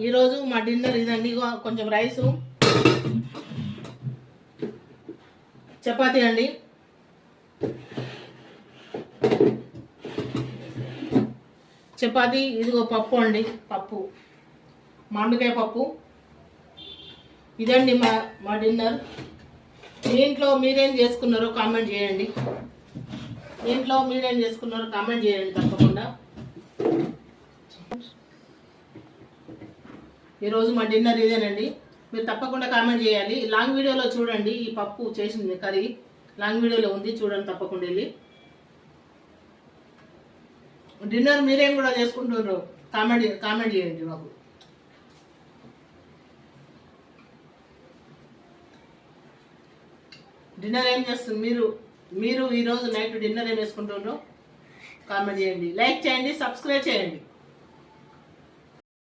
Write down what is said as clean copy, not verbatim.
ఈరోజు మా డిన్నర్ ఇదండి. కొంచెం రైసు, చపాతీ అండి, చపాతీ. ఇదిగో పప్పు అండి, పప్పు మామిడికాయ పప్పు. ఇదండి మా డిన్నర్. దీంట్లో మీరేం చేసుకున్నారో కామెంట్ చేయండి. దీంట్లో మీరేం చేసుకున్నారో కామెంట్ చేయండి తప్పకుండా. ఈరోజు మా డిన్నర్ ఇదేనండి. మీరు తప్పకుండా కామెంట్ చేయాలి. లాంగ్ వీడియోలో చూడండి, ఈ పప్పు చేసింది కర్రీ లాంగ్ వీడియోలో ఉంది, చూడండి తప్పకుండా వెళ్ళి. డిన్నర్ మీరేం కూడా చేసుకుంటున్నారు కామెంట్ చేయండి మాకు. డిన్నర్ ఏం చేస్తుంది మీరు ఈరోజు నైట్ డిన్నర్ ఏం చేసుకుంటున్నారో కామెంట్ చేయండి, లైక్ చేయండి, సబ్స్క్రైబ్ చేయండి.